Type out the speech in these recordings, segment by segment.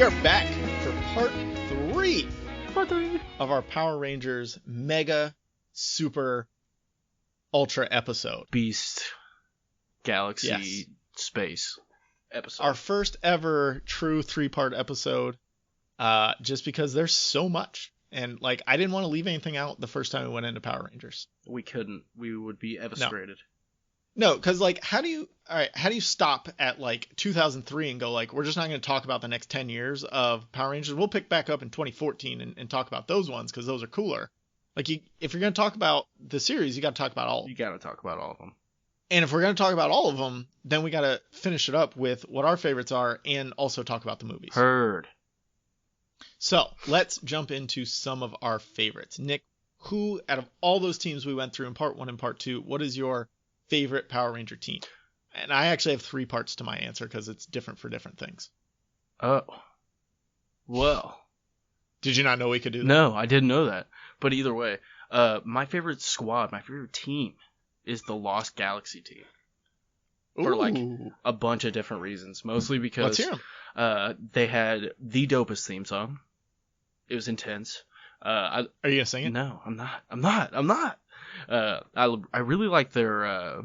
We are back for part three of our Power Rangers Mega Super Ultra episode. Beast Galaxy Yes. Space episode. Our first ever true 3-part episode, just because there's so much. And like, I didn't want to leave anything out the first time we went into Power Rangers. We couldn't. We would be eviscerated. No, because like, how do you stop at like 2003 and go like, we're just not going to talk about the next 10 years of Power Rangers. We'll pick back up in 2014 and talk about those ones because those are cooler. Like, if you're going to talk about the series, you got to talk about all. You got to talk about all of them. And if we're going to talk about all of them, then we got to finish it up with what our favorites are and also talk about the movies. Heard. So let's jump into some of our favorites. Nick, who out of all those teams we went through in part 1 and part 2, what is your favorite Power Ranger team? And I actually have 3 parts to my answer because it's different for different things. Oh. Well. Did you not know we could do that? No, I didn't know that. But either way, my favorite squad, my favorite team is the Lost Galaxy team. For like a bunch of different reasons. Mostly because Let's hear 'em. They had the dopest theme song. It was intense. Are you gonna sing it? No, I'm not. I really like their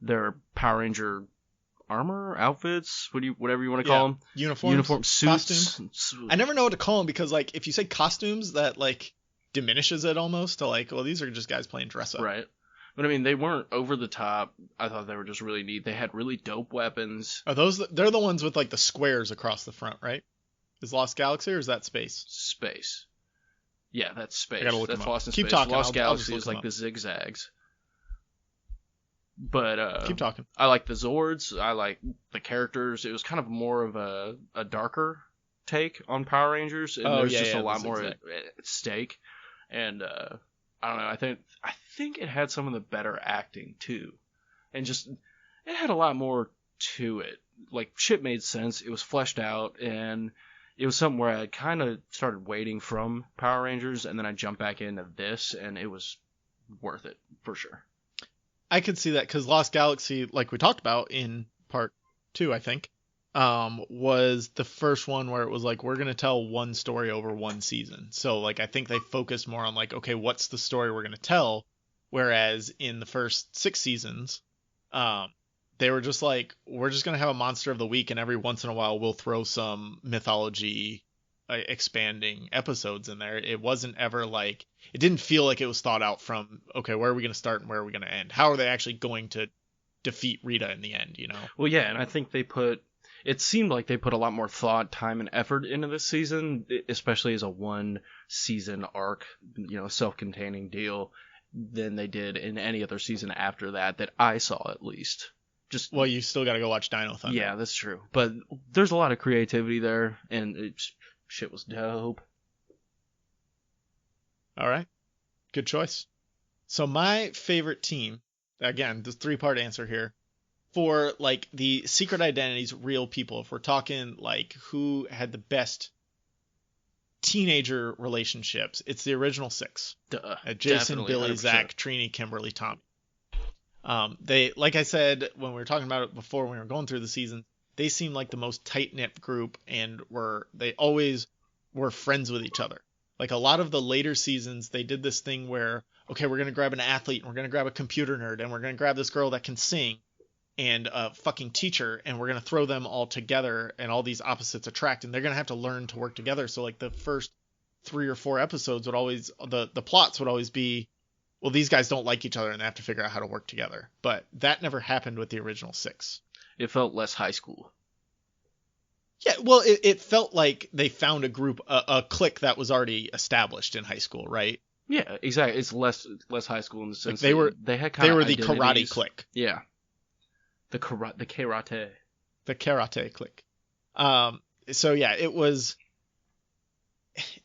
their Power Ranger armor, outfits, whatever you want to call them. Uniforms, suits. Costumes. I never know what to call them because like if you say costumes, that like diminishes it almost to like, well, these are just guys playing dress up. Right. But I mean, they weren't over the top. I thought they were just really neat. They had really dope weapons. Are those? They're the ones with like the squares across the front, right? Is Lost Galaxy or is that Space? Space. Yeah, that's Space. I gotta look That's them up. Lost in Keep Space. talking. Lost I'll Galaxy just is look like them the zigzags. But Keep talking. I like the Zords. I like the characters. It was kind of more of a darker take on Power Rangers, and there's just a lot more at stake. And I don't know. I think it had some of the better acting too, and just it had a lot more to it. Like shit made sense. It was fleshed out, and it was something where I kind of started waiting from Power Rangers, and then I jumped back into this, and it was worth it for sure. I could see that because Lost Galaxy, like we talked about in part 2, I think, was the first one where it was like, we're going to tell one story over one season. So like, I think they focused more on like, okay, what's the story we're going to tell? Whereas in the first 6 seasons, they were just like, we're just going to have a monster of the week. And every once in a while we'll throw some mythology expanding episodes in there. It wasn't ever like, it didn't feel like it was thought out from, okay, where are we going to start and where are we going to end? How are they actually going to defeat Rita in the end, you know? Well, yeah, and I think it seemed like they put a lot more thought, time, and effort into this season, especially as a 1-season arc, you know, self-containing deal, than they did in any other season after that I saw at least. Well, you still got to go watch Dino Thunder. Yeah, that's true. But there's a lot of creativity there, and shit was dope. All right. Good choice. So my favorite team, again, this 3-part answer here, for like the secret identities, real people, if we're talking like who had the best teenager relationships, it's the original 6. Jason, Billy, 100%. Zach, Trini, Kimberly, Tommy. They, like I said when we were talking about it before, when we were going through the season, they seemed like the most tight-knit group, and they always were friends with each other. Like a lot of the later seasons, they did this thing where, okay, we're going to grab an athlete, and we're going to grab a computer nerd, and we're going to grab this girl that can sing, and a fucking teacher, and we're going to throw them all together, and all these opposites attract, and they're going to have to learn to work together. So like the first 3 or 4 episodes would always, the plots would always be, well, these guys don't like each other and they have to figure out how to work together. But that never happened with the original 6. It felt less high school. Yeah, well, it felt like they found a group, a clique that was already established in high school, right? Yeah, exactly. It's less high school in the sense like they had kind of the karate clique. Yeah, the karate. The karate clique. So yeah,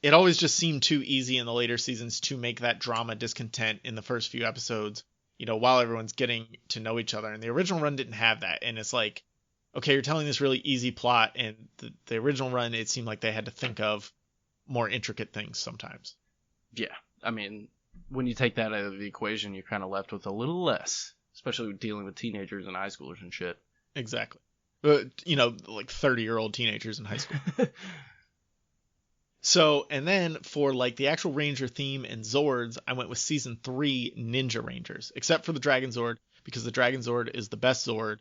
it always just seemed too easy in the later seasons to make that drama discontent in the first few episodes, you know, while everyone's getting to know each other. And the original run didn't have that. And it's like, okay, you're telling this really easy plot, and the original run, it seemed like they had to think of more intricate things sometimes. Yeah, I mean, when you take that out of the equation, you're kind of left with a little less, especially dealing with teenagers and high schoolers and shit. Exactly. like 30-year-old teenagers in high school. So, and then for like the actual Ranger theme and Zords, I went with season 3 Ninja Rangers, except for the Dragon Zord, because the Dragon Zord is the best Zord.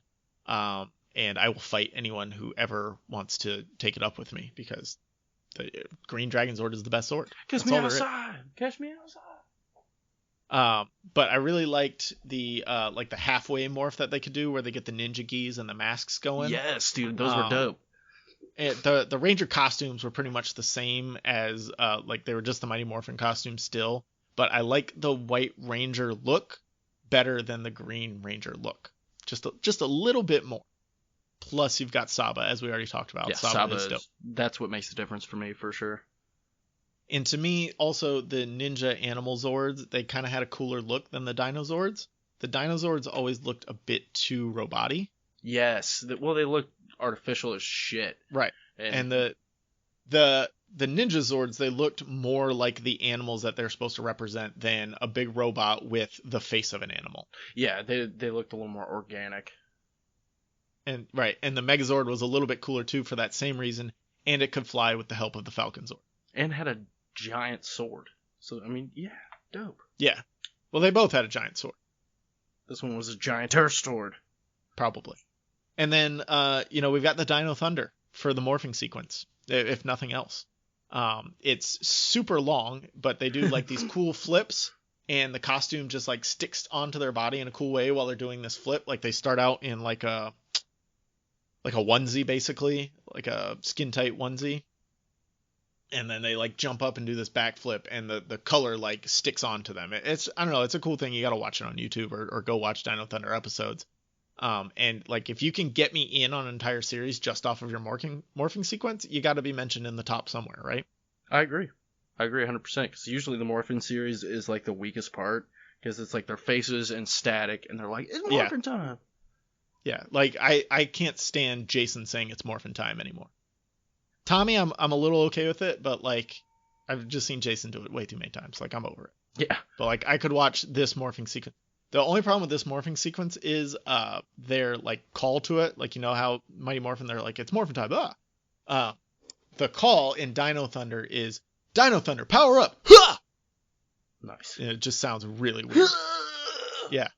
And I will fight anyone who ever wants to take it up with me, because the Green Dragon Zord is the best Zord. Catch me outside. Catch me outside. But I really liked the like the halfway morph that they could do, where they get the ninja gis and the masks going. Yes, dude, those were dope. The Ranger costumes were pretty much the same as like they were just the Mighty Morphin costumes still, but I like the White Ranger look better than the Green Ranger look, just a little bit more. Plus you've got Saba, as we already talked about. Yeah, Saba is dope. That's what makes the difference for me, for sure. And to me, also, the Ninja Animal Zords, they kind of had a cooler look than the Dino Zords. The Dino Zords always looked a bit too robot-y. Yes. Well, they look artificial as shit. Right. And the Ninja Zords, they looked more like the animals that they're supposed to represent than a big robot with the face of an animal. Yeah, they looked a little more organic. And the Megazord was a little bit cooler too for that same reason, and it could fly with the help of the Falcon Zord. And had a giant sword. So, I mean, yeah, dope. Yeah. Well, they both had a giant sword. This one was a giant sword. Probably. And then, we've got the Dino Thunder for the morphing sequence, if nothing else. It's super long, but they do like these cool flips, and the costume just like sticks onto their body in a cool way while they're doing this flip. Like they start out in like a onesie, basically, like a skin tight onesie. And then they like jump up and do this backflip, and the color like sticks onto them. It's, I don't know, it's a cool thing. You got to watch it on YouTube or go watch Dino Thunder episodes. And like if you can get me in on an entire series just off of your morphing sequence, you got to be mentioned in the top somewhere, right? I agree 100%, because usually the morphing series is like the weakest part, because it's like their faces and static, and they're like, it's morphin' time. Yeah, like I can't stand Jason saying it's morphin' time anymore. Tommy, I'm a little okay with it, but like I've just seen Jason do it way too many times. Like I'm over it. Yeah. But like I could watch this morphing sequence. The only problem with this morphing sequence is their like call to it. Like, you know how Mighty Morphin, they're like, it's morphin' time. The call in Dino Thunder is Dino Thunder, power up. Ha! Nice. And it just sounds really weird. Yeah.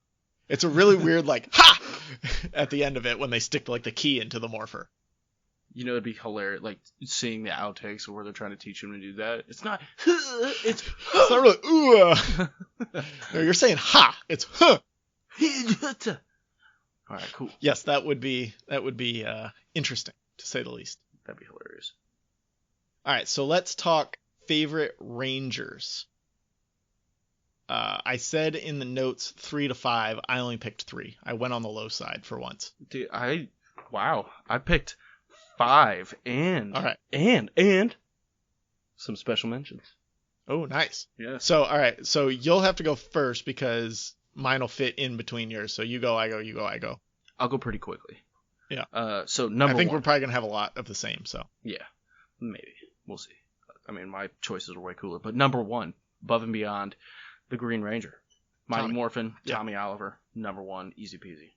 It's a really weird like ha at the end of it when they stick like the key into the morpher. You know, it'd be hilarious, like seeing the outtakes where they're trying to teach him to do that. It's not, it's not really. Ooh. No, you're saying ha. It's huh. All right, cool. Yes, that would be interesting, to say the least. That'd be hilarious. All right, so let's talk favorite Rangers. I said in the notes 3 to 5. I only picked 3. I went on the low side for once. Dude, I picked 5 and all right, and some special mentions. Oh, nice. Yeah. So all right, so you'll have to go first because mine will fit in between yours. So you go, I go, you go, I go. I'll go pretty quickly. Yeah. So number 1. I think we're probably gonna have a lot of the same. So yeah, maybe we'll see. I mean, my choices are way cooler, but number 1, above and beyond, the Green Ranger, Mighty Morphin, Tommy Oliver, number 1, easy peasy.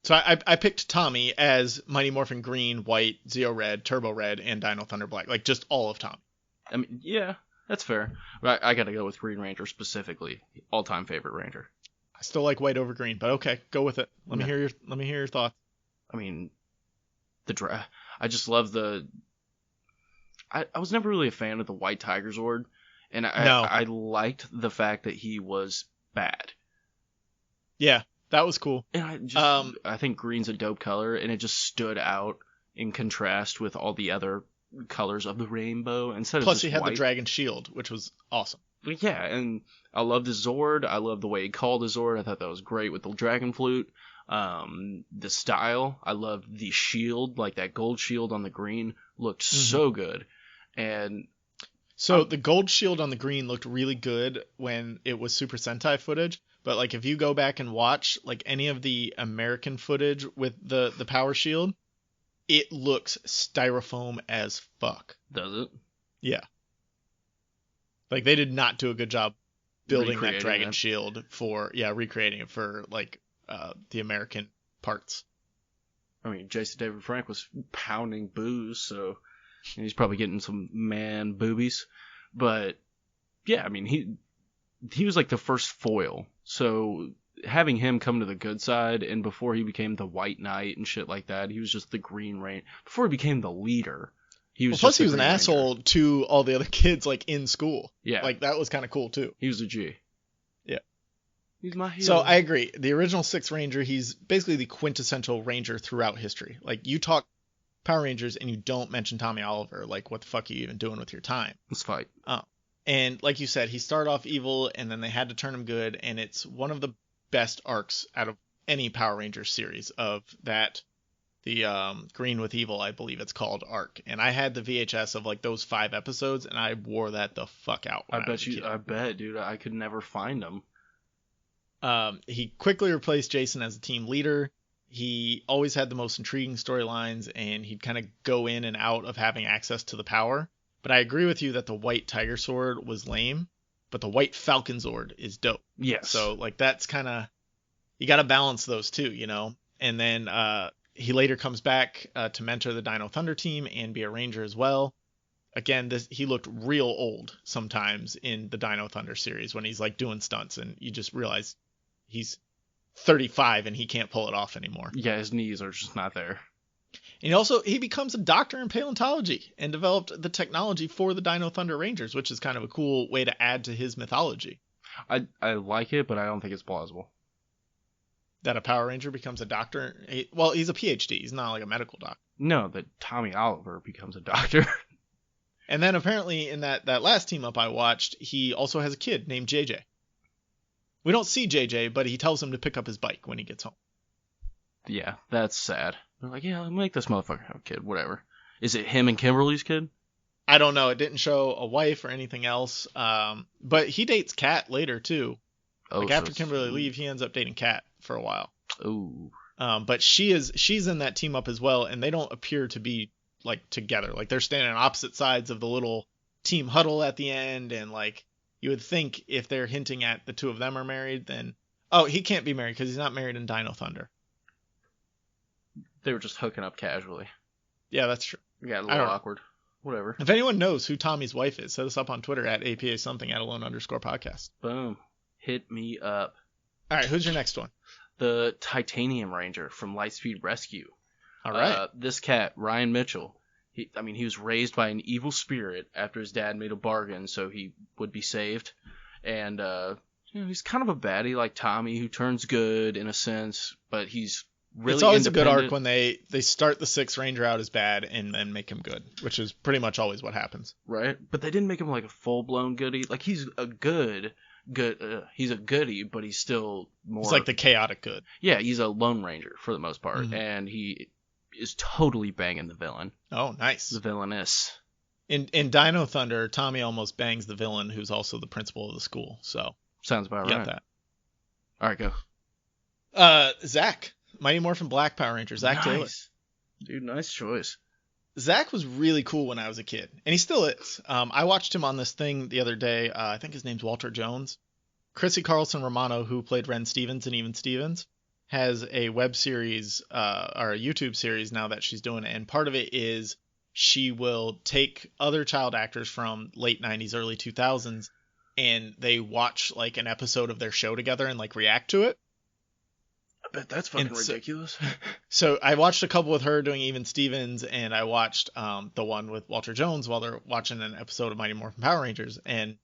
So I picked Tommy as Mighty Morphin Green, White, Zeo Red, Turbo Red, and Dino Thunder Black. Like, just all of Tommy. I mean, yeah, that's fair. But I got to go with Green Ranger specifically. All-time favorite Ranger. I still like White over Green, but okay, go with it. Let me hear your thoughts. I mean, I just love the... I was never really a fan of the White Tiger Zord, and I liked the fact that he was bad. Yeah. That was cool. And I think green's a dope color, and it just stood out in contrast with all the other colors of the rainbow. Plus, he had the dragon shield, which was awesome. But yeah, and I love the Zord. I love the way he called the Zord. I thought that was great with the dragon flute. The style. I loved the shield, like that gold shield on the green looked so good. And so the gold shield on the green looked really good when it was Super Sentai footage. But like if you go back and watch like any of the American footage with the power shield, it looks styrofoam as fuck. Does it? Yeah. Like they did not do a good job building that dragon shield for recreating it for like the American parts. I mean, Jason David Frank was pounding booze, so he's probably getting some man boobies. But yeah, I mean, he was like the first foil. So having him come to the good side, and before he became the White Knight and shit like that, he was just the Green Ranger. Before he became the leader, he was plus he was an asshole to all the other kids like in school. Yeah, like that was kind of cool too. He was a G. Yeah, he's my hero. So I agree. The original Sixth Ranger, he's basically the quintessential Ranger throughout history. Like you talk Power Rangers and you don't mention Tommy Oliver, like what the fuck are you even doing with your time? Let's fight. And like you said, he started off evil and then they had to turn him good, and it's one of the best arcs out of any Power Rangers series of that, the Green with Evil, I believe it's called, arc. And I had the VHS of like those 5 episodes and I wore that the fuck out. I bet, dude, I could never find them. He quickly replaced Jason as the team leader. He always had the most intriguing storylines, and he'd kind of go in and out of having access to the power. But I agree with you that the White Tiger Sword was lame, but the White Falcon Sword is dope. Yes. So like that's kind of, you got to balance those two, you know. And then he later comes back to mentor the Dino Thunder team and be a Ranger as well. Again, he looked real old sometimes in the Dino Thunder series when he's like doing stunts, and you just realize he's 35 and he can't pull it off anymore. Yeah, his knees are just not there. And he becomes a doctor in paleontology and developed the technology for the Dino Thunder Rangers, which is kind of a cool way to add to his mythology. I like it, but I don't think it's plausible. That a Power Ranger becomes a doctor? Well, he's a PhD. He's not like a medical doctor. No, that Tommy Oliver becomes a doctor. And then apparently in that last team up I watched, he also has a kid named JJ. We don't see JJ, but he tells him to pick up his bike when he gets home. Yeah, that's sad. They're like, yeah, make this motherfucker have a kid, whatever. Is it him and Kimberly's kid? I don't know. It didn't show a wife or anything else. But he dates Kat later, too. Oh, like after Kimberly leaves, he ends up dating Kat for a while. Ooh. But she's in that team up as well, and they don't appear to be like together. Like they're standing on opposite sides of the little team huddle at the end, and like you would think if they're hinting at the two of them are married, then he can't be married because he's not married in Dino Thunder. They were just hooking up casually. Yeah, that's true. Yeah, a little awkward. Whatever. If anyone knows who Tommy's wife is, set us up on Twitter at APA something at alone_podcast. Boom. Hit me up. All right, who's your next one? The Titanium Ranger from Lightspeed Rescue. All right. This cat, Ryan Mitchell, he was raised by an evil spirit after his dad made a bargain so he would be saved. And he's kind of a baddie like Tommy who turns good in a sense, but he's really It's always a good arc when they start the Sixth Ranger out as bad and then make him good, which is pretty much always what happens. Right? But they didn't make him like a full-blown goodie. Like he's a he's a goodie, but he's still more... He's like the chaotic good. Yeah, he's a Lone Ranger for the most part, and he is totally banging the villain. Oh, nice. The villainess. In Dino Thunder, Tommy almost bangs the villain, who's also the principal of the school. So sounds about right. Got that. All right, go. Zach, Mighty Morphin Black Power Ranger, Zach Taylor. Dude, nice choice. Zach was really cool when I was a kid, and he still is. I watched him on this thing the other day. I think his name's Walter Jones. Chrissy Carlson Romano, who played Ren Stevens in Even Stevens, has a web series or a YouTube series now that she's doing, and part of it is she will take other child actors from late 90s, early 2000s, and they watch like an episode of their show together and like react to it. I bet that's fucking ridiculous. So I watched a couple with her doing Even Stevens, and I watched the one with Walter Jones while they're watching an episode of Mighty Morphin Power Rangers. And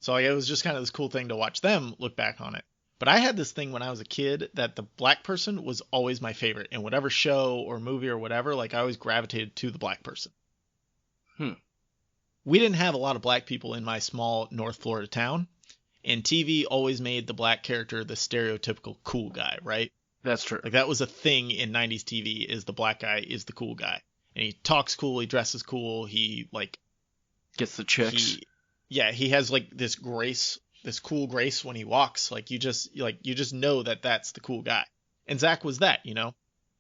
so it was just kind of this cool thing to watch them look back on it. But I had this thing when I was a kid that the black person was always my favorite. In whatever show or movie or whatever, like I always gravitated to the black person. We didn't have a lot of black people in my small North Florida town, and TV always made the black character the stereotypical cool guy, right? That's true. Like that was a thing in 90s TV, is the black guy is the cool guy. And he talks cool, he dresses cool, he like gets the chicks. He has like this grace, this cool grace when he walks. Like you just know that that's the cool guy. And Zach was that, you know?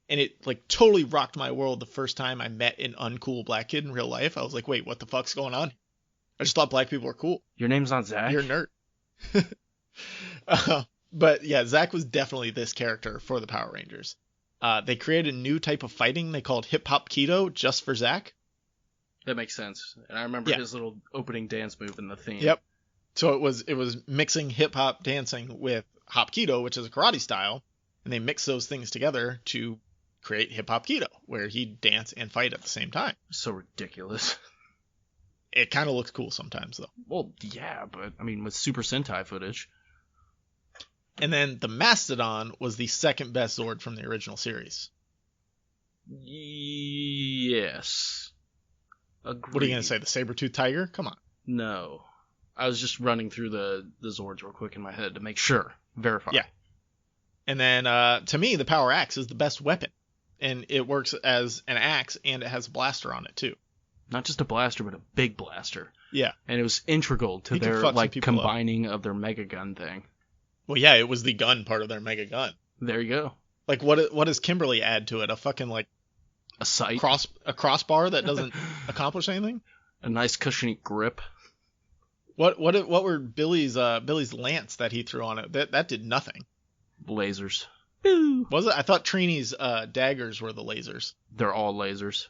And it like totally rocked my world the first time I met an uncool black kid in real life. I was like, wait, what the fuck's going on? I just thought black people were cool. Your name's not Zach? You're a nerd. But yeah, Zach was definitely this character for the Power Rangers. They created a new type of fighting they called hip hop keto just for Zack. That makes sense. And I remember his little opening dance move in the theme. Yep. So it was mixing hip hop dancing with hop keto, which is a karate style, and they mix those things together to create hip hop keto, where he dance and fight at the same time. So ridiculous. It kind of looks cool sometimes, though. Well, yeah, but I mean, with Super Sentai footage. And then the Mastodon was the second best Zord from the original series. Yes. Agreed. What are you going to say? The saber-toothed tiger? Come on. No. I was just running through the Zords real quick in my head to make sure. Verify. Yeah. And then, to me, the Power Axe is the best weapon. And it works as an axe, and it has a blaster on it, too. Not just a blaster, but a big blaster. Yeah. And it was integral to their, like, combining of their mega gun thing. Well, yeah, it was the gun part of their mega gun. There you go. Like, what does Kimberly add to it? A fucking, like... A sight? A crossbar that doesn't accomplish anything? A nice cushiony grip. What were Billy's lance that he threw on it? That did nothing. Lasers. Was it? I thought Trini's daggers were the lasers. They're all lasers.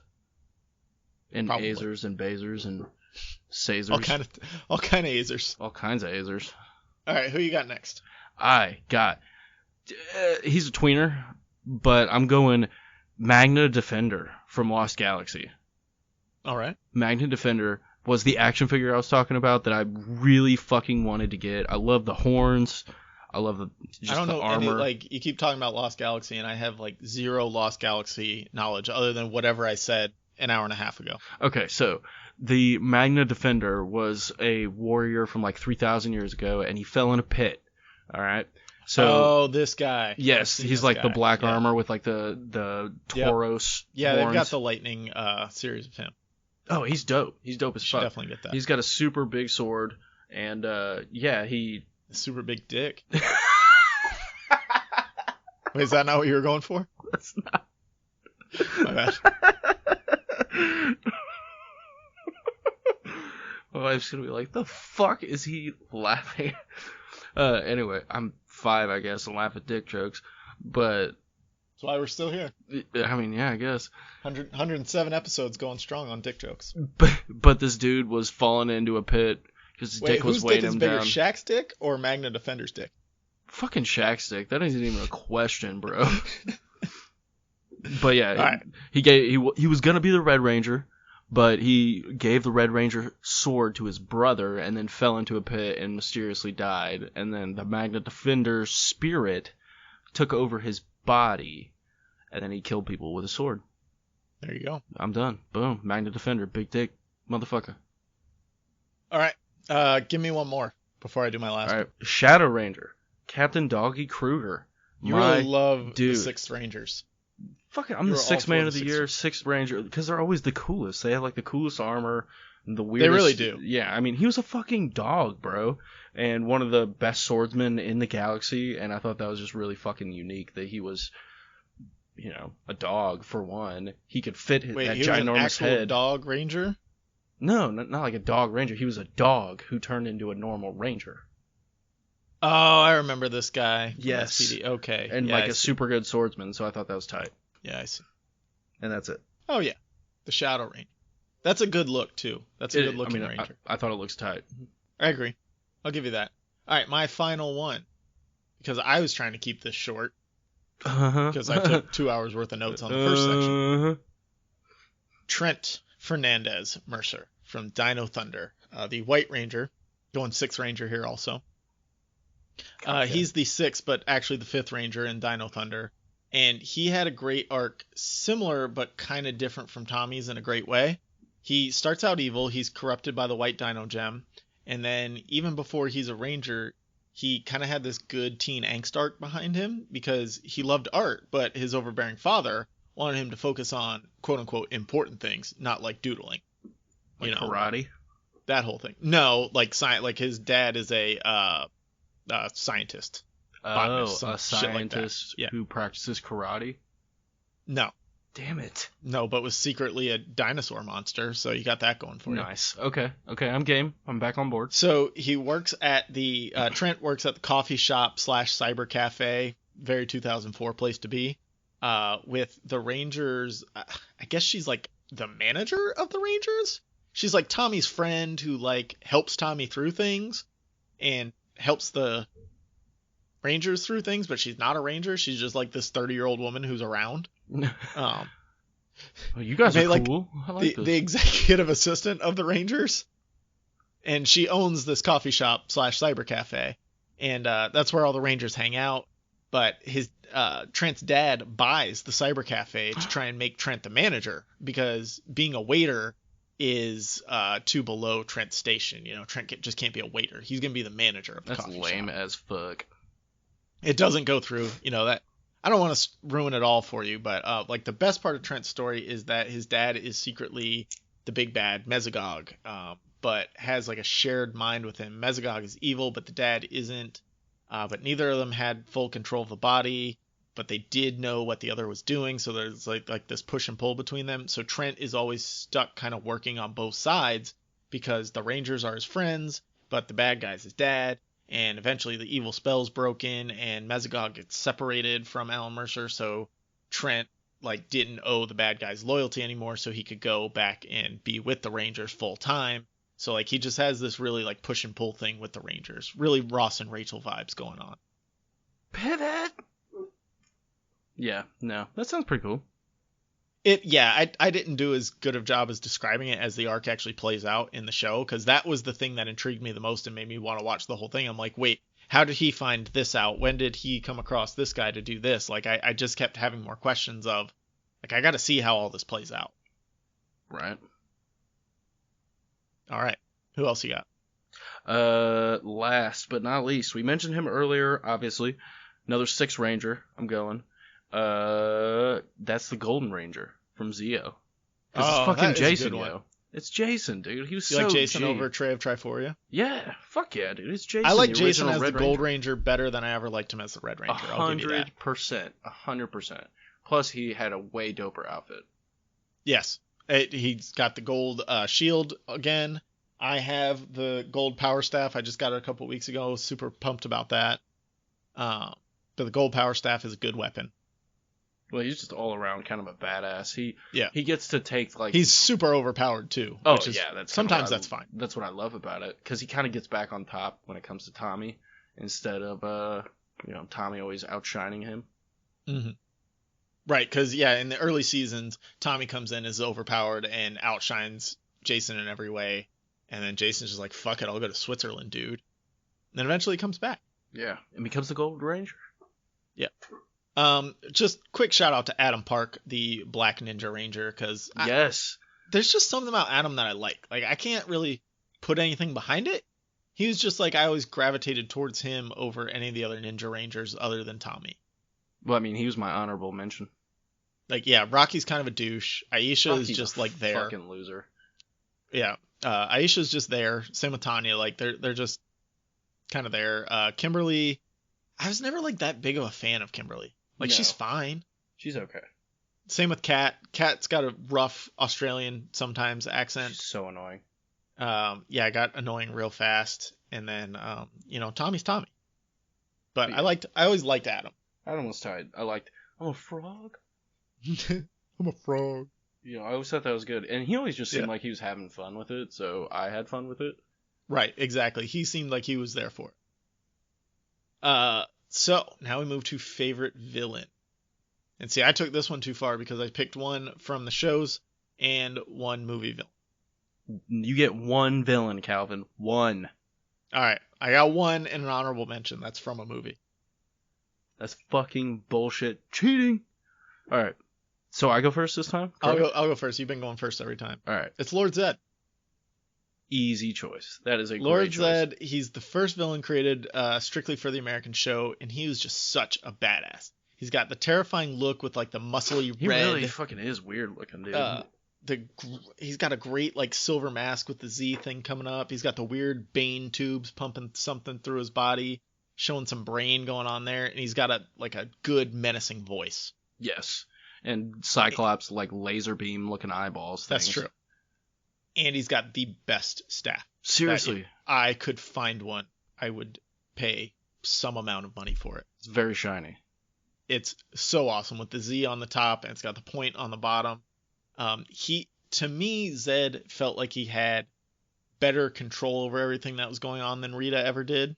And Probably. Azers and Bazers and Sazers. All kind of Azers. All kinds of Azers. All right, who you got next? I got... he's a tweener, but I'm going Magna Defender from Lost Galaxy. All right. Magna Defender was the action figure I was talking about that I really fucking wanted to get. I love the horns. I love the armor. Like, you keep talking about Lost Galaxy, and I have like zero Lost Galaxy knowledge other than whatever I said an hour and a half ago. Okay, so the Magna Defender was a warrior from like 3,000 years ago, and he fell in a pit. All right. So this guy. Yes, he's like the black armor with like the Tauros. Yeah, horns. they've got the Lightning series of him. Oh, he's dope. He's dope as fuck. Definitely get that. He's got a super big sword, and he super big dick. Wait, is that not what you were going for? That's not. My bad. My wife's gonna be like, "The fuck is he laughing?" Anyway, I'm 5, I guess, and laugh at dick jokes, but that's why we're still here. I mean, yeah, I guess. 107 episodes going strong on dick jokes. But this dude was falling into a pit because his dick was weighing him down. Whose dick is bigger, Shaq's dick or Magna Defender's dick? Fucking Shaq's dick. That isn't even a question, bro. But yeah, right. he was gonna be the Red Ranger, but he gave the Red Ranger sword to his brother and then fell into a pit and mysteriously died. And then the Magna Defender's spirit took over his body, and then he killed people with a sword. There you go. I'm done. Boom. Magna Defender. Big dick. Motherfucker. All right. Give me one more before I do my last one. All right. Shadow Ranger. Captain Doggy Kruger. You really love the 6th Rangers. Fuck it, I'm the 6th man of the year, 6th Ranger, because they're always the coolest. They have like the coolest armor, and the weirdest. They really do. Yeah, I mean, he was a fucking dog, bro, and one of the best swordsmen in the galaxy, and I thought that was just really fucking unique that he was, a dog for one. He could fit that ginormous was an actual head. Dog Ranger? No, not like a dog ranger. He was a dog who turned into a normal ranger. Oh, I remember this guy. Yes. SPD. Okay. And like a super good swordsman, so I thought that was tight. Yeah, I see. And that's it. Oh, yeah. The Shadow Ranger. That's a good look, too. That's a good looking Ranger. I thought it looks tight. I agree. I'll give you that. All right, my final one. Because I was trying to keep this short. Because I took 2 hours worth of notes on the first section. Trent Fernandez Mercer from Dino Thunder. The White Ranger. Going 6th Ranger here also. He's the 6th, but actually the 5th Ranger in Dino Thunder. And he had a great arc, similar but kind of different from Tommy's in a great way. He starts out evil. He's corrupted by the White Dino Gem. And then even before he's a Ranger, he kind of had this good teen angst arc behind him because he loved art, but his overbearing father wanted him to focus on quote-unquote important things, not like doodling. Like karate? That whole thing. No, like his dad is a scientist. A scientist who practices karate? No. Damn it. No, but was secretly a dinosaur monster, so you got that going for you. Nice. Okay, I'm game. I'm back on board. So he works at the, Trent works at the coffee shop / cyber cafe, very 2004 place to be. with the Rangers. I guess she's like the manager of the Rangers. She's like Tommy's friend who like helps Tommy through things and helps the Rangers through things, but she's not a Ranger. She's just like this 30-year-old woman who's around. Well, you guys are cool. Like, I like the executive assistant of the Rangers, and she owns this coffee shop / cyber cafe, and that's where all the Rangers hang out. But Trent's dad buys the cyber cafe to try and make Trent the manager, because being a waiter is too below Trent's station. You know, Trent just can't be a waiter. He's gonna be the manager of the coffee shop. That's lame as fuck. It doesn't go through, that. I don't want to ruin it all for you, but like the best part of Trent's story is that his dad is secretly the big bad Mesogog, but has like a shared mind with him. Mesogog is evil, but the dad isn't. But neither of them had full control of the body, but they did know what the other was doing. So there's like this push and pull between them. So Trent is always stuck kind of working on both sides, because the Rangers are his friends, but the bad guy's his dad. And eventually the evil spell's broken and Mesogog gets separated from Alan Mercer. So Trent like didn't owe the bad guy's loyalty anymore, so he could go back and be with the Rangers full time. So like he just has this really like push and pull thing with the Rangers. Really Ross and Rachel vibes going on. Pivot. Yeah, no, that sounds pretty cool. I didn't do as good of a job as describing it as the arc actually plays out in the show, because that was the thing that intrigued me the most and made me want to watch the whole thing. I'm like, wait, how did he find this out? When did he come across this guy to do this? Like, I just kept having more questions of, like, I got to see how all this plays out. Right. All right. Who else you got? Last but not least, we mentioned him earlier, obviously. Another 6 Ranger. I'm going. That's the Golden Ranger from Zeo. It's fucking Jason, yo. It's Jason, dude. He was so like Jason G. over Trey of Triforia? Yeah, fuck yeah, dude. It's Jason. I like Jason as the Gold Ranger better than I ever liked him as the Red Ranger. 100%. 100%. Plus, he had a way doper outfit. Yes. He's got the gold shield again. I have the gold power staff. I just got it a couple weeks ago. Super pumped about that. But the gold power staff is a good weapon. Well, he's just all around kind of a badass. He gets to take like he's super overpowered too. Sometimes that's fine. That's what I love about it, because he kind of gets back on top when it comes to Tommy, instead of Tommy always outshining him. Mm-hmm. Right, because in the early seasons, Tommy comes in as overpowered and outshines Jason in every way, and then Jason's just like, "Fuck it, I'll go to Switzerland, dude." And then eventually he comes back. Yeah, and becomes the Gold Ranger. Yeah. Just quick shout out to Adam Park, the Black Ninja Ranger, because there's just something about Adam that I like. Like, I can't really put anything behind it. He was just like, I always gravitated towards him over any of the other Ninja Rangers other than Tommy. Well, I mean, he was my honorable mention. Like, yeah, Rocky's kind of a douche. Aisha is just like there. Fucking loser. Yeah, Aisha's just there. Same with Tanya. Like, they're just kind of there. Kimberly, I was never like that big of a fan of Kimberly. Like, no. She's fine. She's okay. Same with Kat. Kat's got a rough Australian sometimes accent. She's so annoying. I got annoying real fast. And then, Tommy's Tommy. But I always liked Adam. Adam was tight. I'm a frog. I'm a frog. I always thought that was good. And he always just seemed like he was having fun with it, so I had fun with it. Right, exactly. He seemed like he was there for it. So, now we move to favorite villain. And see, I took this one too far because I picked one from the shows and one movie villain. You get one villain, Calvin. One. All right, I got one and an honorable mention. That's from a movie. That's fucking bullshit. Cheating. All right. So I go first this time? I'll go first. You've been going first every time. All right. It's Lord Zed. Easy choice. That is a Lord great choice. Zed, he's the first villain created strictly for the American show, and he was just such a badass. He's got the terrifying look with like the muscly red. He really fucking is weird looking, dude. He's got a great like silver mask with the Z thing coming up. He's got the weird Bane tubes pumping something through his body, showing some brain going on there, and he's got a good menacing voice. Yes, and Cyclops like laser beam looking eyeballs. That's true. And he's got the best staff. Seriously. If I could find one, I would pay some amount of money for it. It's very shiny. It's so awesome with the Z on the top and it's got the point on the bottom. To me, Zed felt like he had better control over everything that was going on than Rita ever did.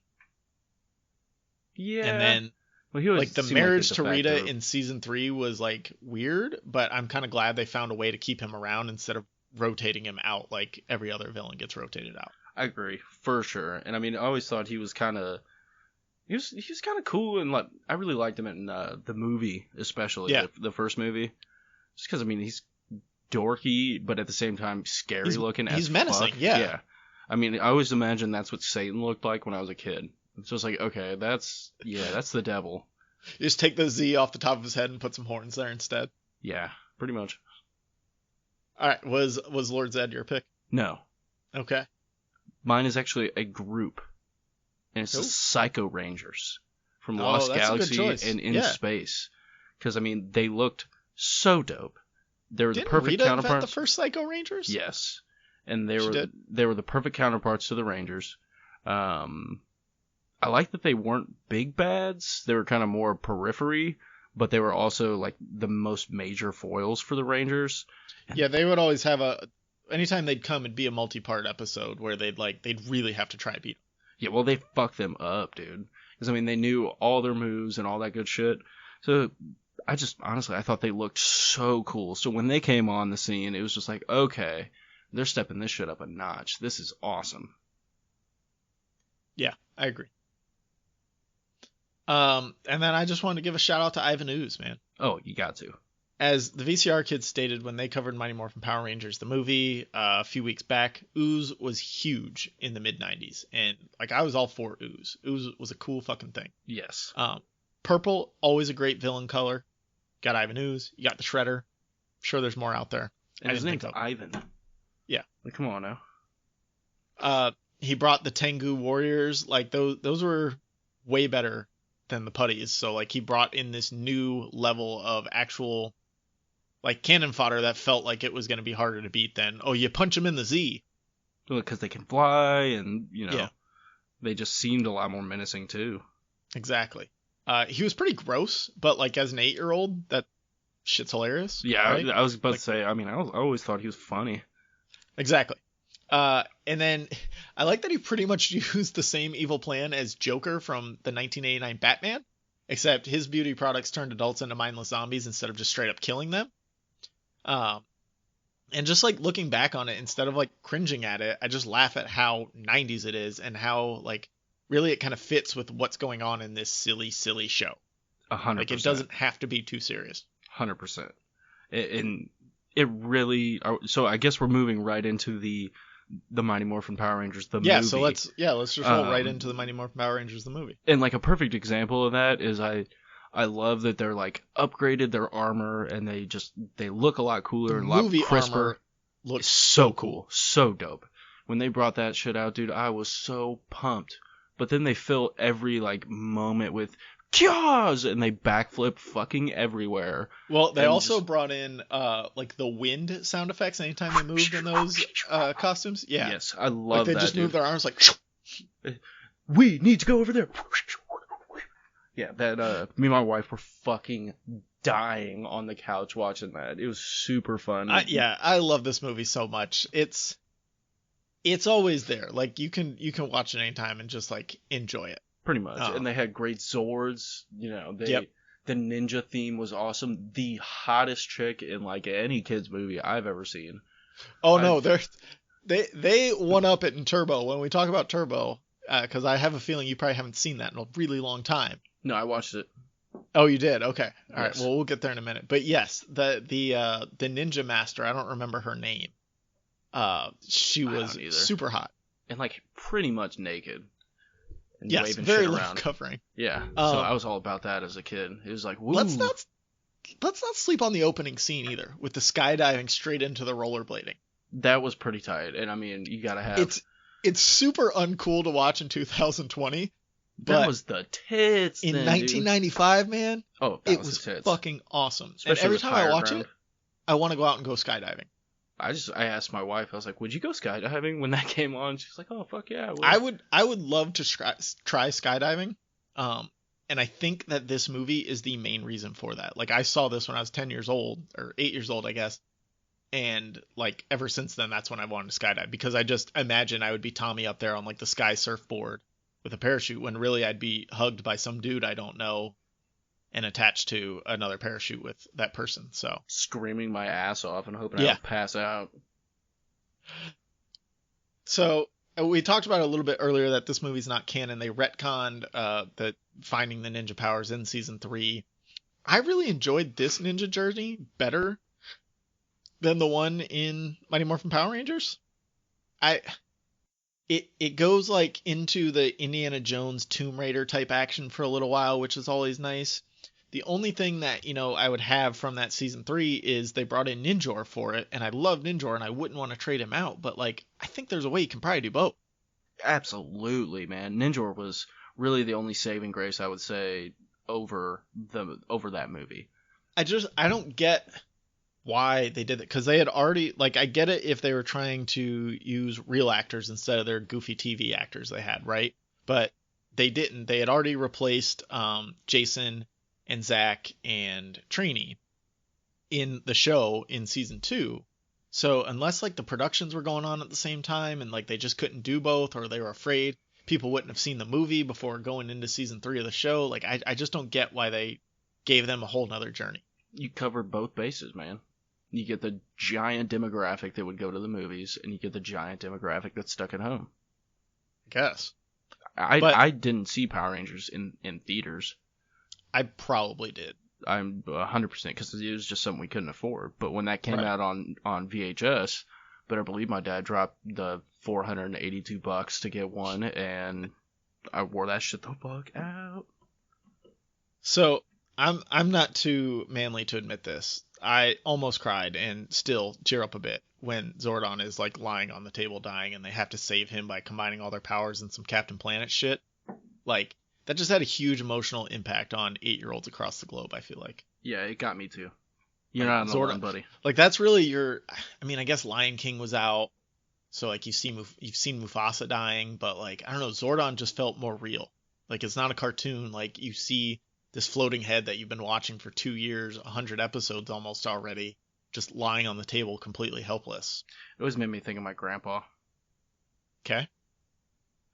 Yeah. And then well, like the marriage to Rita in season 3 was like weird, but I'm kind of glad they found a way to keep him around instead of rotating him out like every other villain gets rotated out. I agree, for sure. And I mean, I always thought he was kind of cool, and like I really liked him in the movie, especially the first movie, just because I mean he's dorky, but at the same time scary looking. He's menacing. Fuck. Yeah. I mean, I always imagined that's what Satan looked like when I was a kid. So it's like, okay, that's the devil. You just take the Z off the top of his head and put some horns there instead. Yeah, pretty much. All right, was Lord Zed your pick? No. Okay. Mine is actually a group, and it's the Psycho Rangers from Lost Galaxy and In Space. Because I mean, they looked so dope. They were the perfect Rita counterparts. Invent the first Psycho Rangers? Yes, and they were the perfect counterparts to the Rangers. I like that they weren't big bads. They were kind of more periphery, but they were also like the most major foils for the Rangers. Yeah, they would always have anytime they'd come, it'd be a multi-part episode where they'd really have to try beat them. Yeah, well, they fucked them up, dude. Because I mean, they knew all their moves and all that good shit. So I thought they looked so cool. So when they came on the scene, it was just like, okay, they're stepping this shit up a notch. This is awesome. Yeah, I agree. And then I just wanted to give a shout out to Ivan Ooze, man. Oh, you got to. As the VCR kids stated when they covered Mighty Morphin Power Rangers, the movie, a few weeks back, Ooze was huge in the mid-90s. And like I was all for Ooze. Ooze was a cool fucking thing. Yes. Purple, always a great villain color. Got Ivan Ooze. You got the Shredder. I'm sure there's more out there. And his name's Ivan. Yeah. Like, come on now. He brought the Tengu Warriors. Like those were way better than the putties. So like he brought in this new level of actual like cannon fodder that felt like it was going to be harder to beat than, oh, you punch them in the Z. Well, because they can fly and, they just seemed a lot more menacing too. Exactly. He was pretty gross, but like as an 8-year-old, that shit's hilarious. Yeah, right? I was about to say, I mean, I always thought he was funny. Exactly. And then I like that he pretty much used the same evil plan as Joker from the 1989 Batman, except his beauty products turned adults into mindless zombies instead of just straight up killing them. And just like looking back on it, instead of like cringing at it, I just laugh at how 90s it is and how like really it kind of fits with what's going on in this silly show. 100%. Like it doesn't have to be too serious. 100%. And it really, so I guess we're moving right into the Mighty Morphin Power Rangers, the movie. Yeah, so let's just roll right into the Mighty Morphin Power Rangers, the movie. And like a perfect example of that is I love that they're like upgraded their armor and they look a lot cooler and a lot crisper. Looks so cool. So dope. When they brought that shit out, dude, I was so pumped. But then they fill every like moment with Kyaws! And they backflip fucking everywhere. Well, they also brought in like the wind sound effects anytime they moved in those costumes. Yeah. Yes, I love that. They just move their arms like. We need to go over there. Yeah, that me and my wife were fucking dying on the couch watching that. It was super fun. I love this movie so much. It's always there. Like you can watch it anytime and just like enjoy it. Pretty much. And they had great Zords. The ninja theme was awesome. The hottest chick in like any kids movie I've ever seen. Oh no, they one up it in Turbo. When we talk about Turbo, because I have a feeling you probably haven't seen that in a really long time. No, I watched it. Oh, you did? Okay. All right. Well, we'll get there in a minute. But yes, the ninja master, I don't remember her name. She was super hot. And like pretty much naked. And yes, very low covering. Yeah. So I was all about that as a kid. It was like, woo. Let's not sleep on the opening scene either, with the skydiving straight into the rollerblading. That was pretty tight. And I mean, you gotta have. It's super uncool to watch in 2020. That was the tits. In 1995, man. Oh, it was fucking awesome. Especially and every time I watch it, I want to go out and go skydiving. I asked my wife. I was like, "Would you go skydiving when that came on?" She's like, "Oh fuck yeah." I would love to try skydiving. And I think that this movie is the main reason for that. Like, I saw this when I was 10 years old, or 8 years old, I guess. And, like, ever since then, that's when I wanted to skydive. Because I just imagine I would be Tommy up there on, like, the sky surfboard with a parachute, when really I'd be hugged by some dude I don't know and attached to another parachute with that person. So screaming my ass off and hoping I would pass out. So we talked about it a little bit earlier that this movie's not canon. They retconned the finding the ninja powers in season 3. I really enjoyed this ninja journey better than the one in Mighty Morphin Power Rangers. It goes like into the Indiana Jones Tomb Raider type action for a little while, which is always nice. The only thing that, I would have from that season 3 is they brought in Ninjor for it, and I love Ninjor and I wouldn't want to trade him out, but like I think there's a way you can probably do both. Absolutely, man. Ninjor was really the only saving grace, I would say, over that movie. I don't get why they did it, because they had already, like, I get it if they were trying to use real actors instead of their goofy TV actors they had, right? But they didn't. They had already replaced Jason and Zach and Trini in the show in season 2. So unless like the productions were going on at the same time and like they just couldn't do both, or they were afraid people wouldn't have seen the movie before going into season 3 of the show, like I just don't get why they gave them a whole nother journey. You covered both bases, man. You get the giant demographic that would go to the movies, and you get the giant demographic that's stuck at home. I guess. I didn't see Power Rangers in theaters. I probably did. I'm 100% because it was just something we couldn't afford. But when that came out on VHS, better believe my dad dropped the $482 to get one, and I wore that shit the fuck out. So I'm not too manly to admit this. I almost cried and still tear up a bit when Zordon is like lying on the table dying and they have to save him by combining all their powers and some Captain Planet shit. Like, that just had a huge emotional impact on 8-year-olds across the globe, I feel like. Yeah, it got me too. You're not alone, buddy. Like, that's really I guess Lion King was out, so like you've seen Mufasa dying, but like, I don't know, Zordon just felt more real. Like, it's not a cartoon. Like, you see this floating head that you've been watching for 2 years, 100 episodes almost already, just lying on the table completely helpless. It always made me think of my grandpa. Okay.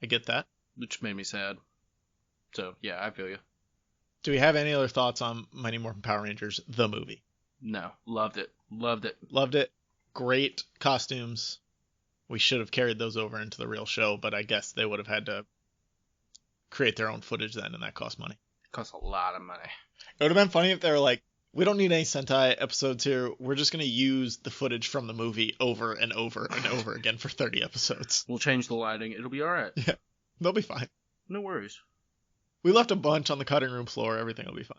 I get that. Which made me sad. So, yeah, I feel you. Do we have any other thoughts on Mighty Morphin Power Rangers, the movie? No. Loved it. Loved it. Loved it. Great costumes. We should have carried those over into the real show, but I guess they would have had to create their own footage then, and that cost money. Costs a lot of money. It would have been funny if they were like, we don't need any Sentai episodes here. We're just going to use the footage from the movie over and over and over again for 30 episodes. We'll change the lighting. It'll be all right. Yeah, they'll be fine. No worries. We left a bunch on the cutting room floor. Everything will be fine.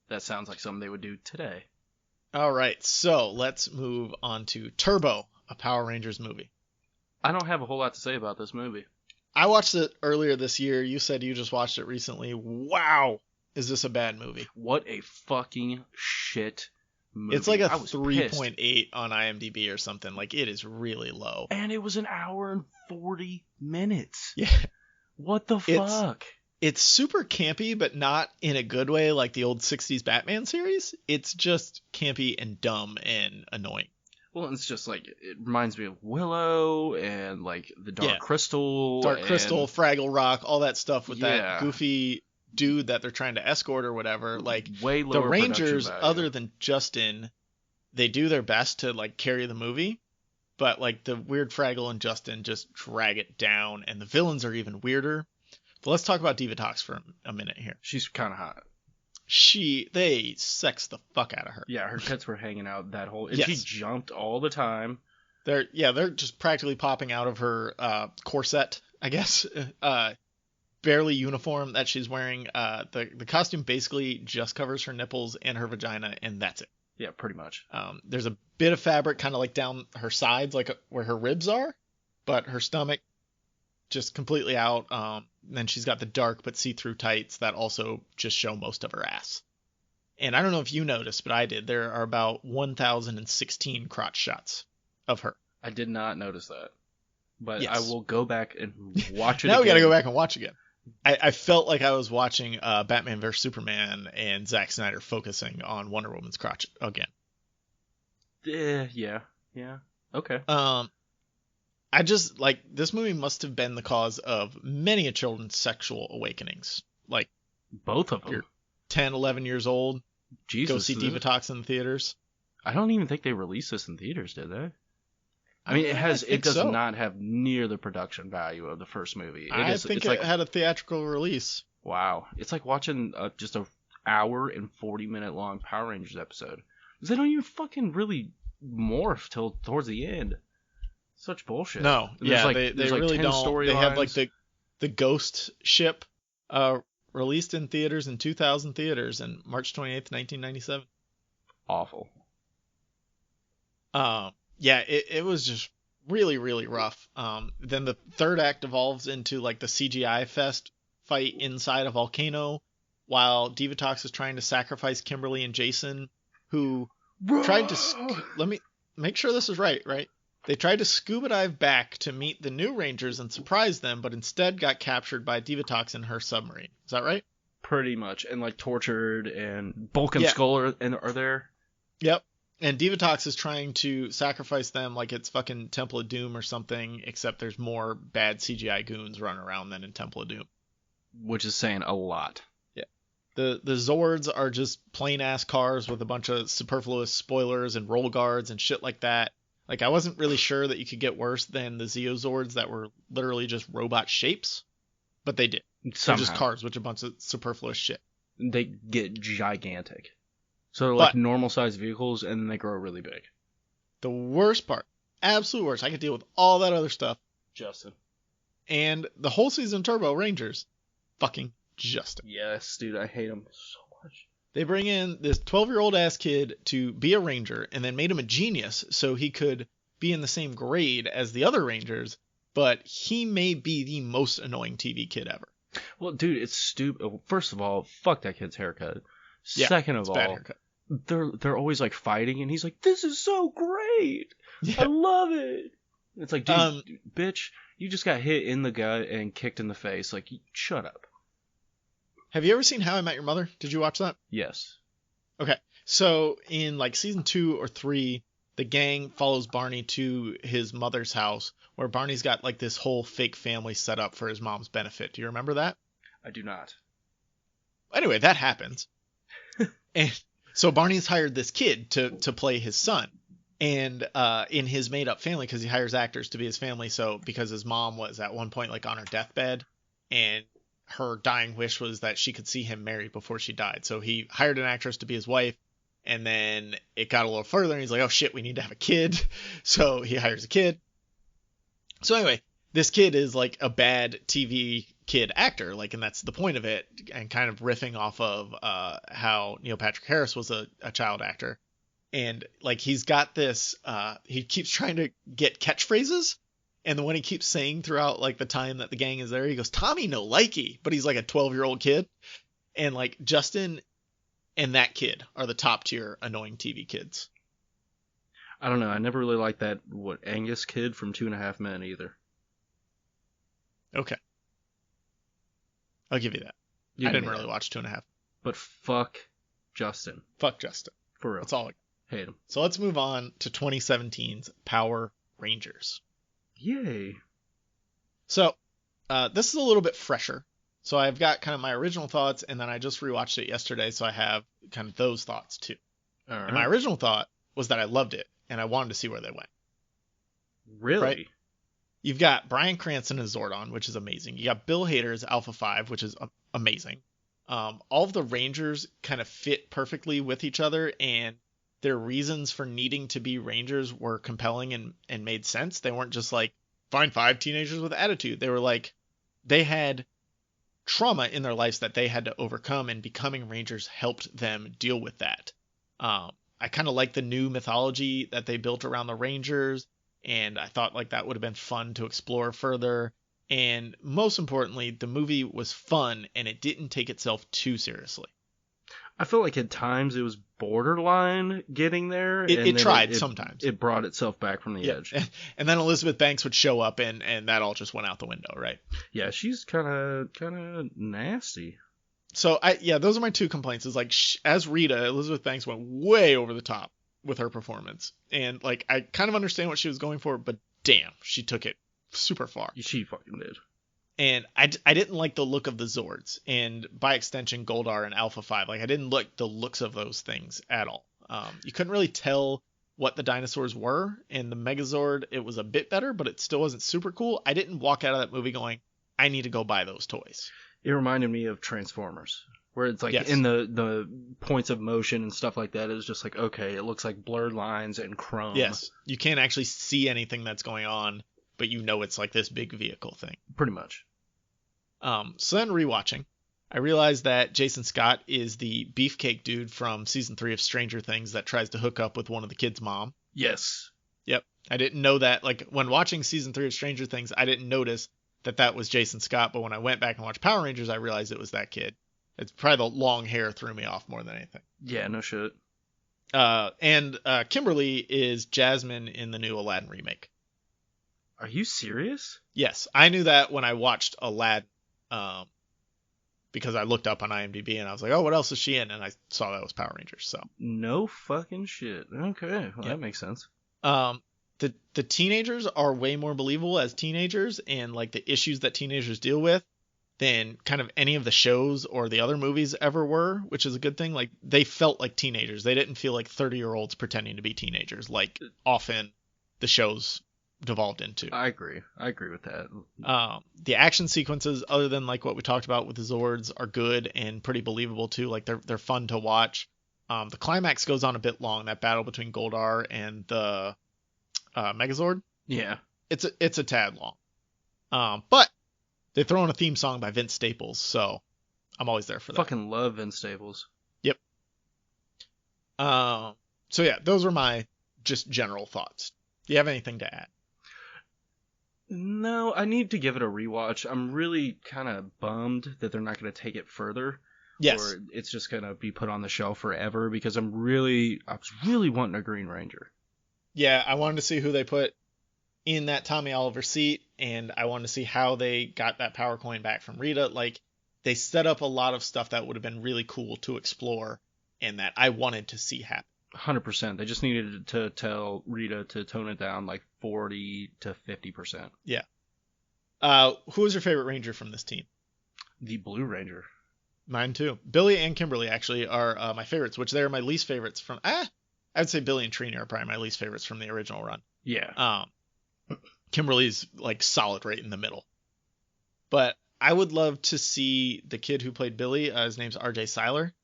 That sounds like something they would do today. All right, so let's move on to Turbo, a Power Rangers movie. I don't have a whole lot to say about this movie. I watched it earlier this year. You said you just watched it recently. Wow. Is this a bad movie? What a fucking shit movie. It's like a 3.8 on IMDb or something. Like, it is really low. And it was an hour and 40 minutes. Yeah. What the fuck? It's super campy, but not in a good way like the old 60s Batman series. It's just campy and dumb and annoying. Well, it's just like, it reminds me of Willow and like the Dark Crystal. Crystal, Fraggle Rock, all that stuff with that goofy dude that they're trying to escort or whatever. Like, way lower the Rangers, other than Justin, they do their best to like carry the movie, but like the weird Fraggle and Justin just drag it down, and the villains are even weirder. But let's talk about Diva Tox for a minute here. She's kind of hot. They sex the fuck out of her. Yeah, her tits were hanging out that whole... And she jumped all the time. They're just practically popping out of her corset, I guess. Barely uniform that she's wearing. The costume basically just covers her nipples and her vagina, and that's it. Yeah, pretty much. There's a bit of fabric kind of like down her sides, like where her ribs are, but her stomach just completely out. Then she's got the dark but see-through tights that also just show most of her ass. And I don't know if you noticed, but I did. There are about 1,016 crotch shots of her. I did not notice that. But yes. I will go back and watch it now again. We got to go back and watch again. I felt like I was watching Batman vs Superman and Zack Snyder focusing on Wonder Woman's crotch again. Yeah. Okay. I just like this movie must have been the cause of many a children's sexual awakenings. Like both of them. You're 10, 11 years old. Jesus, go see Divatox in the theaters. I don't even think they released this in theaters, did they? I mean, it does not have near the production value of the first movie. I think it had a theatrical release. Wow. It's like watching just a hour and 40-minute long Power Rangers episode. Because they don't even fucking really morph till towards the end. Such bullshit. No, yeah, like, they really don't. They have like the Ghost ship released in theaters in 2,000 theaters in March 28th, 1997. Awful. Yeah, it was just really, really rough. Then the third act evolves into like the CGI fest fight inside a volcano while Divatox is trying to sacrifice Kimberly and Jason, who tried to... Let me make sure this is right? They tried to scuba dive back to meet the new Rangers and surprise them, but instead got captured by Divatox in her submarine. Is that right? Pretty much. And like tortured, and Bulk and Skull are there. Yep. And Divatox is trying to sacrifice them like it's fucking Temple of Doom or something, except there's more bad CGI goons running around than in Temple of Doom. Which is saying a lot. Yeah. The Zords are just plain-ass cars with a bunch of superfluous spoilers and roll guards and shit like that. Like, I wasn't really sure that you could get worse than the Zeozords that were literally just robot shapes, but they did. Somehow. They're just cars with a bunch of superfluous shit. They get gigantic. So they're like normal-sized vehicles, and then they grow really big. The worst part, absolute worst, I could deal with all that other stuff. Justin. And the whole season Turbo Rangers, fucking Justin. Yes, dude, I hate him so much. They bring in this 12-year-old ass kid to be a ranger and then made him a genius so he could be in the same grade as the other rangers, but he may be the most annoying TV kid ever. Well, dude, it's stupid. First of all, fuck that kid's haircut. Yeah, second of all, they're always like fighting, and he's like, "This is so great, I love it." It's like, dude, bitch, you just got hit in the gut and kicked in the face. Like, shut up. Have you ever seen How I Met Your Mother? Did you watch that? Yes. Okay, so in like season 2 or 3, the gang follows Barney to his mother's house, where Barney's got like this whole fake family set up for his mom's benefit. Do you remember that? I do not. Anyway, that happens. And so Barney's hired this kid to play his son, and in his made up family, because he hires actors to be his family. So because his mom was at one point like on her deathbed, and her dying wish was that she could see him married before she died. So he hired an actress to be his wife, and then it got a little further, and he's like, oh shit, we need to have a kid. So he hires a kid. So anyway, this kid is like a bad TV kid actor, like, and that's the point of it, and kind of riffing off of how Neil Patrick Harris was a child actor, and like he's got this he keeps trying to get catchphrases, and the one he keeps saying throughout like the time that the gang is there, he goes, Tommy no likey, but he's like a 12-year-old kid, and like Justin and that kid are the top tier annoying TV kids. I don't know, I never really liked that Angus kid from 2.5 Men either. Okay. I'll give you that. I didn't really watch 2.5. But fuck Justin. Fuck Justin. For real. That's all I got. Hate him. So let's move on to 2017's Power Rangers. Yay. So this is a little bit fresher. So I've got kind of my original thoughts, and then I just rewatched it yesterday, so I have kind of those thoughts too. All right. And my original thought was that I loved it, and I wanted to see where they went. Really? Right? You've got Bryan Cranston as Zordon, which is amazing. You got Bill Hader as Alpha 5, which is amazing. All of the Rangers kind of fit perfectly with each other, and their reasons for needing to be Rangers were compelling and made sense. They weren't just like, find 5 teenagers with attitude. They were like, they had trauma in their lives that they had to overcome, and becoming Rangers helped them deal with that. I kind of like the new mythology that they built around the Rangers, and I thought like that would have been fun to explore further. And most importantly, the movie was fun, and it didn't take itself too seriously. I feel like at times it was borderline getting there. It tried sometimes. It brought itself back from the edge. And then Elizabeth Banks would show up, and that all just went out the window, right? Yeah, she's kind of nasty. So those are my two complaints. Is like as Rita, Elizabeth Banks went way over the top with her performance, and like I kind of understand what she was going for, but damn, she took it super far. She fucking did. And I didn't like the look of the Zords, and by extension Goldar and Alpha 5. Like I didn't like the looks of those things at all. You couldn't really tell what the dinosaurs were, and the Megazord, it was a bit better, but it still wasn't super cool. I didn't walk out of that movie going, I need to go buy those toys. It reminded me of Transformers, where it's like in the points of motion and stuff like that, it was just like, okay, it looks like blurred lines and chrome. Yes, you can't actually see anything that's going on, but you know it's like this big vehicle thing. Pretty much. So then rewatching, I realized that Jason Scott is the beefcake dude from season 3 of Stranger Things that tries to hook up with one of the kids' mom. Yes. Yep. I didn't know that. Like when watching season 3 of Stranger Things, I didn't notice that was Jason Scott, but when I went back and watched Power Rangers, I realized it was that kid. It's probably the long hair threw me off more than anything. Yeah, no shit. And Kimberly is Jasmine in the new Aladdin remake. Are you serious? Yes, I knew that when I watched Aladdin, because I looked up on IMDb and I was like, oh, what else is she in? And I saw that was Power Rangers. So no fucking shit. Okay, well, that makes sense. The teenagers are way more believable as teenagers, and like the issues that teenagers deal with than kind of any of the shows or the other movies ever were, which is a good thing. Like they felt like teenagers. They didn't feel like 30-year-olds pretending to be teenagers like often the shows devolved into. I agree with that. The action sequences, other than like what we talked about with the Zords, are good and pretty believable too. Like they're fun to watch. The climax goes on a bit long, that battle between Goldar and the Megazord. Yeah, it's a tad long. But they throw in a theme song by Vince Staples, so I'm always there for that. Fucking love Vince Staples. Yep. So yeah, those are my just general thoughts. Do you have anything to add? No, I need to give it a rewatch. I'm really kind of bummed that they're not going to take it further. Yes. Or it's just going to be put on the shelf forever because I was really wanting a Green Ranger. Yeah, I wanted to see who they put in that Tommy Oliver seat, and I wanted to see how they got that power coin back from Rita. Like, they set up a lot of stuff that would have been really cool to explore and that I wanted to see happen. 100%. They just needed to tell Rita to tone it down like 40 to 50%. Yeah. Who was your favorite Ranger from this team? The Blue Ranger. Mine too. Billy and Kimberly actually are my favorites, which they're my least favorites from. I would say Billy and Trini are probably my least favorites from the original run. Yeah. Kimberly's like solid right in the middle. But I would love to see the kid who played Billy. His name's R.J. Seiler.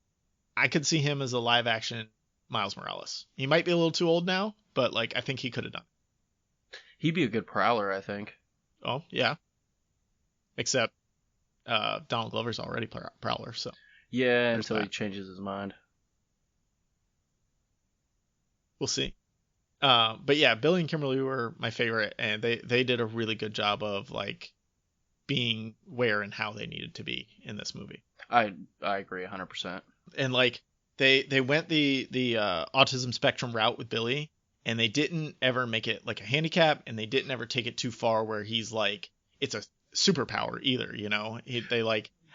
I could see him as a live action Miles Morales. He might be a little too old now, but like I think he could have done. He'd be a good Prowler, I think. Oh yeah. Except Donald Glover's already Prowler, so. Yeah, until he changes his mind. We'll see. But yeah, Billy and Kimberly were my favorite, and they did a really good job of like being where and how they needed to be in this movie. I agree 100%. And like they went the autism spectrum route with Billy, and they didn't ever make it like a handicap, and they didn't ever take it too far where he's like it's a superpower either, you know.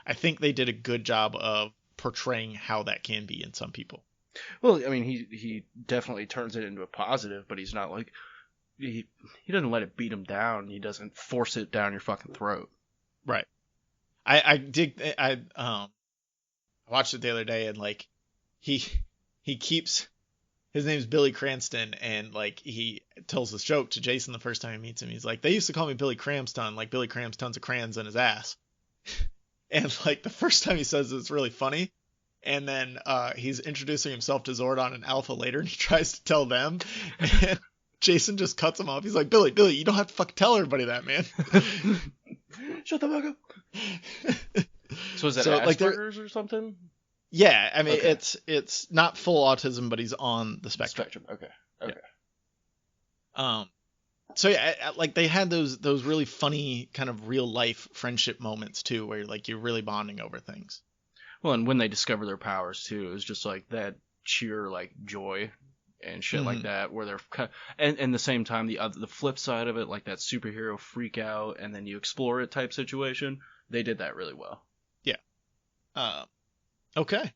I think they did a good job of portraying how that can be in some people. Well, I mean, he definitely turns it into a positive, but he's not like he doesn't let it beat him down. He doesn't force it down your fucking throat. Right. I watched it the other day, and like he keeps, his name's Billy Cranston, and like he tells this joke to Jason the first time he meets him. He's like, they used to call me Billy Cramston, like Billy crams tons of crayons in his ass. And like the first time he says it's really funny. And then he's introducing himself to Zordon and Alpha later, and he tries to tell them. And Jason just cuts him off. He's like, Billy, you don't have to fucking tell everybody that, man. Shut the fuck up. So is that Asperger's or something? Yeah, I mean, okay. It's not full autism, but he's on the spectrum. Okay. Yeah. So yeah, like they had those really funny kind of real life friendship moments too, where like you're really bonding over things. Well, and when they discover their powers too, it was just like that sheer like joy and shit like that, where they're and the same time the flip side of it, like that superhero freak out and then you explore it type situation, they did that really well. Yeah. Okay.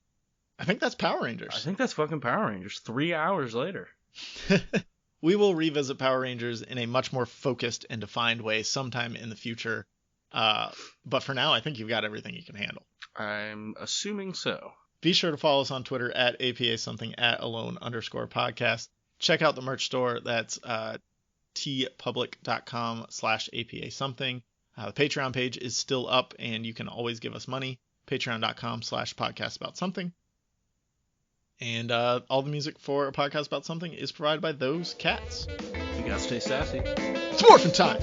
I think that's Power Rangers. I think that's fucking Power Rangers. 3 hours later. We will revisit Power Rangers in a much more focused and defined way sometime in the future. But for now, I think you've got everything you can handle. I'm assuming so. Be sure to follow us on Twitter at APA something at alone_podcast. Check out the merch store. That's tpublic.com/APA something. The Patreon page is still up and you can always give us money. Patreon.com/podcast about something. And all the music for A Podcast About Something is provided by those cats. You gotta stay sassy. It's morphin' time!